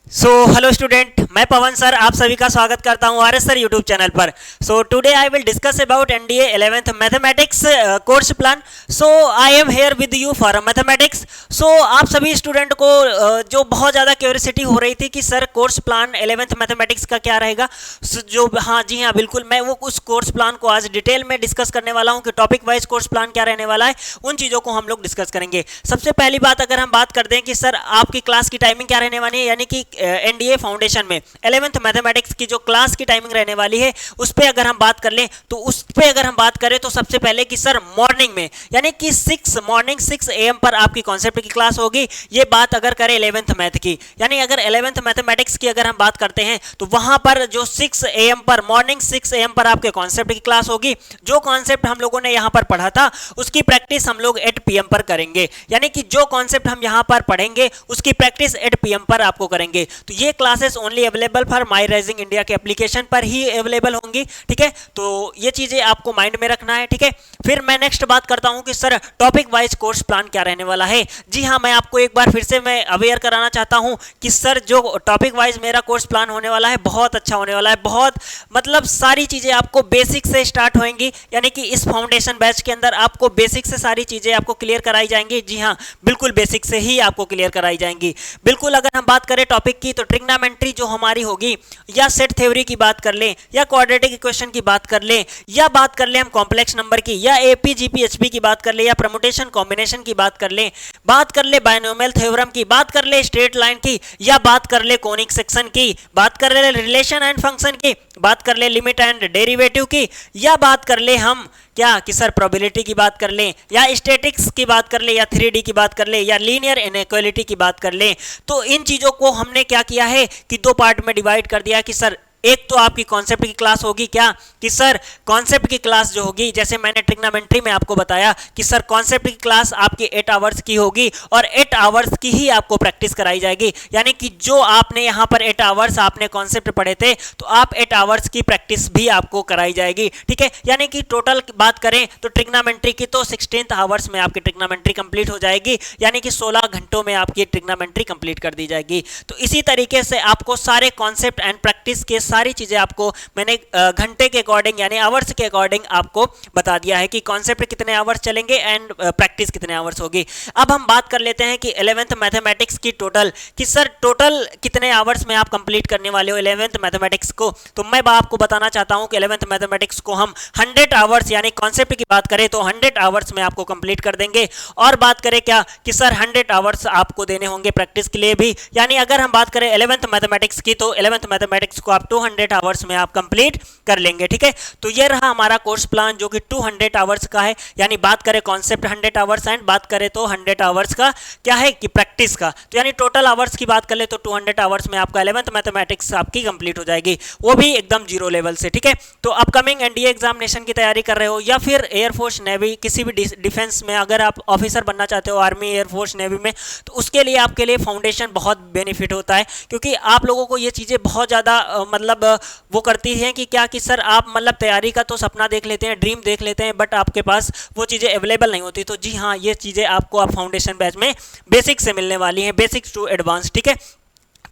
Hello student, मैं पवन sir आप सभी का स्वागत करता हूं R S sir YouTube channel पर। Today I will discuss about NDA 11th mathematics course plan. I am here with you for mathematics. आप सभी स्टूडेंट को जो बहुत ज़्यादा क्यूरियोसिटी हो रही थी कि sir course plan 11th mathematics का क्या रहेगा। हाँ जी हाँ बिल्कुल, मैं वो उस कोर्स प्लान को आज डिटेल में डिस्कस करने वाला हूँ कि टॉपिक वाइज कोर्स प्लान क्या रहने वाला है, उन चीज़ों को हम लोग डिस्कस करेंगे। सबसे पहली बात अगर हम बात कर दें कि सर आपकी क्लास की टाइमिंग क्या रहने वाली है, यानी कि एनडीए फाउंडेशन में 11th मैथमेटिक्स की जो क्लास की टाइमिंग रहने वाली है उस पे अगर हम बात कर लें तो उस पे अगर हम बात करें तो सबसे पहले कि सर मॉर्निंग में यानी कि 6 AM पर आपकी कॉन्सेप्ट की क्लास होगी। ये बात अगर करें 11th मैथ की, यानी अगर 11th मैथमेटिक्स की अगर हम बात करते हैं तो वहां पर जो 6 AM पर मॉर्निंग 6 AM पर आपके कॉन्सेप्ट की क्लास होगी। जो कॉन्सेप्ट हम लोगों ने यहां पर पढ़ा था उसकी प्रैक्टिस हम लोग 8 PM पर करेंगे, यानी कि जो कॉन्सेप्ट हम यहां पर पढ़ेंगे उसकी प्रैक्टिस 8 PM पर आपको करेंगे। तो ये classes only available for my rising India के एप्लीकेशन पर ही अवेलेबल होंगी, ठीक है। तो ये चीजें आपको माइंड में रखना है, ठीक है। फिर मैं नेक्स्ट बात करता हूं कि sir topic wise course plan क्या रहने वाला है। जी हाँ, मैं आपको एक बार फिर से मैं अवेयर कराना चाहता हूं कि सर जो टॉपिक वाइज मेरा कोर्स प्लान होने वाला है बहुत अच्छा होने वाला है। बहुत मतलब सारी चीजें आपको बेसिक से स्टार्ट होंगी, यानी कि इस फाउंडेशन बैच के अंदर आपको बेसिक से सारी चीजें आपको क्लियर कराई जाएंगी। जी हाँ बिल्कुल, बेसिक से ही आपको क्लियर कराई जाएंगी। बिल्कुल, अगर हम बात करें टॉपिक की तो ट्रिग्नोमेट्री जो हमारी होगी, या सेट थ्योरी की बात कर लें, या क्वाड्रेटिक इक्वेशन की बात कर लें, या बात कर लें हम कॉम्प्लेक्स नंबर की, या एपी जीपी एचपी की बात कर लें, या परमुटेशन कॉम्बिनेशन की बात कर लें, बात कर ले बायनोमियल थ्योरम की, बात कर ले स्ट्रेट लाइन की, या बात कर ले कोनिक सेक्शन की, बात कर ले रिलेशन एंड फंक्शन की, बात कर ले लिमिट एंड डेरिवेटिव की, या बात कर ले हम क्या कि सर प्रोबेबिलिटी की बात कर लें, या स्टैटिक्स की बात कर ले, या 3D की बात कर ले, या लीनियर इनइक्वालिटी की बात कर लें। तो इन चीज़ों को हमने क्या किया है कि दो पार्ट में डिवाइड कर दिया कि सर एक तो आपकी कॉन्सेप्ट की क्लास होगी क्या कि सर कॉन्सेप्ट की क्लास जो होगी, जैसे मैंने ट्रिग्नोमेट्री में आपको बताया कि सर कॉन्सेप्ट की क्लास आपकी 8 आवर्स की होगी और 8 आवर्स की ही आपको प्रैक्टिस कराई जाएगी। यानी कि जो आपने यहाँ पर 8 आवर्स आपने कॉन्सेप्ट पढ़े थे तो आप 8 आवर्स की प्रैक्टिस भी आपको कराई जाएगी, ठीक है। यानी कि टोटल बात करें तो ट्रिग्नोमेट्री की तो 16th आवर्स में आपकी ट्रिग्नोमेट्री कंप्लीट हो जाएगी, यानी कि 16 घंटों में आपकी ट्रिग्नोमेट्री कंप्लीट कर दी जाएगी। तो इसी तरीके से आपको सारे कॉन्सेप्ट एंड प्रैक्टिस के सारी चीजें आपको मैंने घंटे के अकॉर्डिंग यानी आवर्स के अकॉर्डिंग आपको बता दिया है कि कॉन्सेप्ट कितने आवर्स चलेंगे एंड प्रैक्टिस कितने आवर्स होगी। अब हम बात कर लेते हैं कि 11th मैथमेटिक्स की टोटल कि सर टोटल कितने आवर्स में आप कंप्लीट करने वाले हो 11th मैथमेटिक्स को। तो मैं आपको बताना चाहता हूं कि 11th मैथमेटिक्स को हम 100 आवर्स यानी कॉन्सेप्ट की बात करें तो 100 आवर्स में आपको कंप्लीट कर देंगे। और बात करें क्या कि सर 100 आवर्स आपको देने होंगे प्रैक्टिस के लिए भी, यानी अगर हम बात करें 11th मैथमेटिक्स की तो 11th मैथमेटिक्स को आप 200 आवर्स में आप कंप्लीट कर लेंगे, ठीक है। तो ये रहा हमारा कोर्स प्लान जो कि 200 आवर्स का है, यानी बात करें कॉन्सेप्ट 100 आवर्स एंड बात करें तो 100 आवर्स का क्या है कि प्रैक्टिस का। तो यानी टोटल आवर्स की बात कर ले तो 200 आवर्स में आपका 11th मैथमेटिक्स आपकी कंप्लीट हो जाएगी, वो भी एकदम जीरो लेवल से, ठीक है। तो अपकमिंग एनडीए एग्जामिनेशन की तैयारी कर रहे हो या फिर एयरफोर्स नेवी किसी भी डिफेंस में अगर आप ऑफिसर बनना चाहते हो आर्मी एयरफोर्स नेवी में, तो उसके लिए आपके लिए फाउंडेशन बहुत बेनिफिट होता है, क्योंकि आप लोगों को ये चीज़ें बहुत ज़्यादा मतलब वो करती हैं कि क्या कि सर आप मतलब तैयारी का तो सपना देख लेते हैं, ड्रीम देख लेते हैं, बट आपके पास वो चीज़ें अवेलेबल नहीं होती। तो जी हाँ, ये चीज़ें आपको आप फाउंडेशन बैच में बेसिक से मिलने वाली हैं, बेसिक्स टू एडवांस, ठीक है।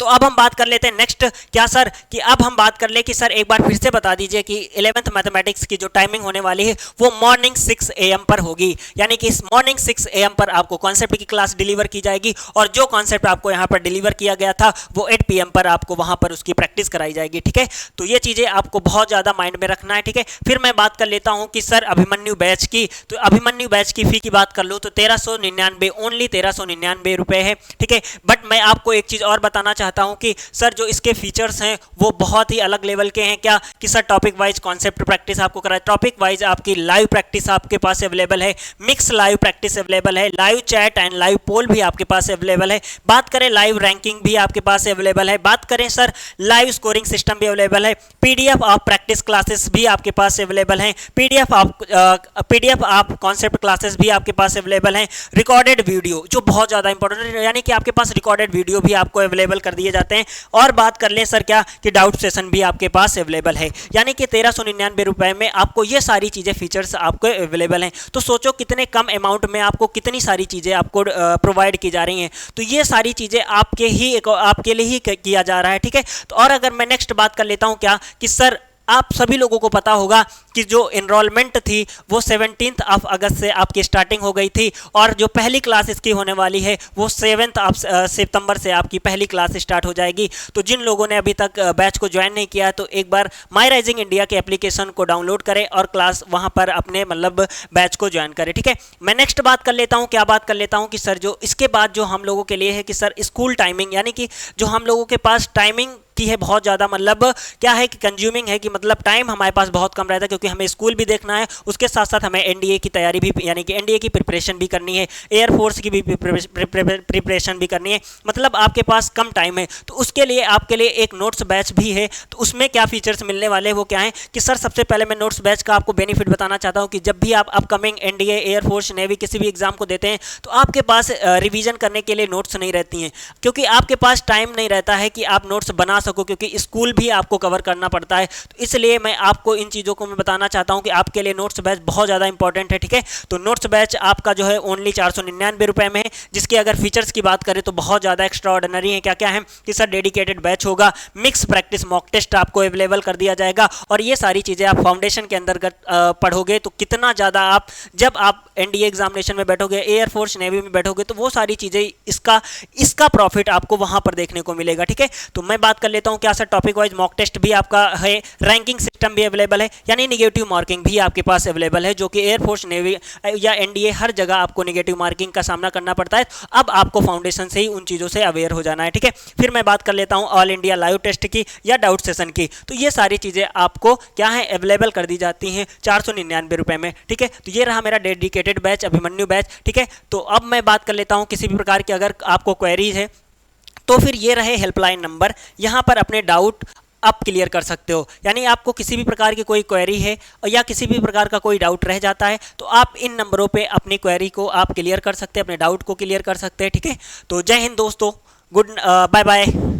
तो अब हम बात कर लेते हैं नेक्स्ट क्या सर कि अब हम बात कर ले कि सर एक बार फिर से बता दीजिए कि 11th मैथमेटिक्स की जो टाइमिंग होने वाली है वो मॉर्निंग 6 AM पर होगी, यानी कि इस मॉर्निंग 6 AM पर आपको कॉन्सेप्ट की क्लास डिलीवर की जाएगी और जो कॉन्सेप्ट आपको यहाँ पर डिलीवर किया गया था वो 8 PM पर आपको वहाँ पर उसकी प्रैक्टिस कराई जाएगी, ठीक है। तो ये चीज़ें आपको बहुत ज़्यादा माइंड में रखना है, ठीक है। फिर मैं बात कर लेता हूँ कि सर अभिमन्यु बैच की, तो अभिमन्यु बैच की फ़ी की बात कर लूँ तो 1399 ओनली 1399 रुपये है, ठीक है। बट मैं आपको एक चीज़ और बताना चाहता हूँ कि सर जो इसके फीचर्स हैं वो बहुत ही अलग लेवल के हैं। क्या कि sir topic wise concept practice आपको कराए, टॉपिक वाइज आपकी लाइव प्रैक्टिस आपके पास अवेलेबल है, मिक्स लाइव प्रैक्टिस अवेलेबल है, लाइव चैट एंड लाइव पोल भी आपके पास अवेलेबल है, बात करें लाइव रैंकिंग भी आपके पास अवेलेबल है, बात करें सर लाइव स्कोरिंग सिस्टम भी अवेलेबल है, पीडीएफ ऑफ प्रैक्टिस क्लासेस भी आपके पास अवेलेबल हैं, पीडीएफ ऑफ कॉन्सेप्ट क्लासेस भी आपके पास अवेलेबल हैं, रिकॉर्डेड वीडियो जो बहुत ज़्यादा इंपॉर्टेंट है, यानी कि आपके पास रिकॉर्डेड वीडियो भी आपको अवेलेबल कर दिए जाते हैं। और बात कर लें सर क्या कि डाउट सेशन भी आपके पास अवेलेबल है, यानी कि 1399 रुपए में आपको ये सारी चीज़ें फीचर्स आपको अवेलेबल हैं। तो सोचो कितने कम अमाउंट में आपको कितनी सारी चीज़ें आपको प्रोवाइड की जा रही हैं। तो ये सारी चीज़ें आपके लिए ही किया जा रहा है, ठीक है। तो और अगर मैं नेक्स्ट बात कर लेता हूँ क्या कि सर आप सभी लोगों को पता होगा कि जो इनरोलमेंट थी वो 17 अगस्त से आपकी स्टार्टिंग हो गई थी, और जो पहली क्लास इसकी होने वाली है वो 7 सितंबर से आपकी पहली क्लास स्टार्ट हो जाएगी। तो जिन लोगों ने अभी तक बैच को ज्वाइन नहीं किया तो एक बार माई राइजिंग इंडिया के एप्लीकेशन को डाउनलोड करें और क्लास वहां पर अपने मतलब बैच को ज्वाइन करें, ठीक है। मैं नेक्स्ट बात कर लेता हूँ, क्या बात कर लेता हूँ कि सर जो इसके बाद जो हम लोगों के लिए है कि सर स्कूल टाइमिंग, यानी कि जो हम लोगों के पास टाइमिंग की है बहुत ज़्यादा, मतलब क्या है कि कंज्यूमिंग है, कि मतलब टाइम हमारे पास बहुत कम रहता है, क्योंकि हमें स्कूल भी देखना है, उसके साथ साथ हमें एनडीए की तैयारी भी, यानी कि एनडीए की प्रिपरेशन भी करनी है, एयरफोर्स की भी प्रिपरेशन भी करनी है, मतलब आपके पास कम टाइम है। तो उसके लिए आपके लिए एक नोट्स बैच भी है। तो उसमें क्या फीचर्स मिलने वाले हैं वो क्या है कि सर सबसे पहले मैं नोट्स बैच का आपको बेनिफिट बताना चाहता हूँ कि जब भी आप अपकमिंग एनडीए, एयरफोर्स, नेवी किसी भी एग्जाम को देते हैं तो आपके पास रिवीजन करने के लिए नोट्स नहीं रहती हैं, क्योंकि आपके पास टाइम नहीं रहता है कि आप नोट्स बना सको, क्योंकि स्कूल भी आपको कवर करना पड़ता है। तो इसलिए मैं आपको इन चीज़ों को मैं बताना चाहता हूं कि आपके लिए नोट्स बैच बहुत ज़्यादा इंपॉर्टेंट है, ठीक है। तो नोट्स बैच आपका जो है ओनली 499 रुपए में है, जिसके अगर फीचर्स की बात करें तो बहुत ज़्यादा एक्स्ट्रा ऑर्डिनरी है। क्या क्या है कि सर डेडिकेटेड बैच होगा, मिक्स प्रैक्टिस मॉक टेस्ट आपको अवेलेबल कर दिया जाएगा, और ये सारी चीज़ें आप फाउंडेशन के अंतर्गत पढ़ोगे तो कितना ज़्यादा आप जब आप एनडीए एग्जामिनेशन में बैठोगे, एयरफोर्स, नेवी में बैठोगे तो वो सारी चीज़ें इसका प्रॉफिट आपको वहां पर देखने को मिलेगा, ठीक है। तो मैं बात कर लेता हूं क्या sir topic wise mock test भी आपका है, रैंकिंग सिस्टम भी अवेलेबल है, यानी निगेटिव मार्किंग भी आपके पास अवेलेबल है, जो कि एयरफोर्स, नेवी या एनडीए हर जगह आपको निगेटिव मार्किंग का सामना करना पड़ता है। अब आपको फाउंडेशन से ही उन चीज़ों से अवेयर हो जाना है, ठीक है। फिर मैं बात कर लेता हूँ ऑल इंडिया लाइव टेस्ट की या डाउट सेशन की। तो ये सारी चीज़ें आपको क्या है अवेलेबल कर दी जाती हैं 499 रुपए में, ठीक है। तो ये रहा मेरा डेडिकेटेड बैच, अभिमन्यु बैच, ठीक है। तो अब मैं बात कर लेता हूँ किसी भी प्रकार की अगर आपको क्वेरीज है तो फिर ये रहे हेल्पलाइन नंबर, यहाँ पर अपने डाउट आप क्लियर कर सकते हो। यानी आपको किसी भी प्रकार की कोई क्वेरी है या किसी भी प्रकार का कोई डाउट रह जाता है तो आप इन नंबरों पे अपनी क्वेरी को आप क्लियर कर सकते हैं, अपने डाउट को क्लियर कर सकते हैं, ठीक है। तो जय हिंद दोस्तों, बाय बाय।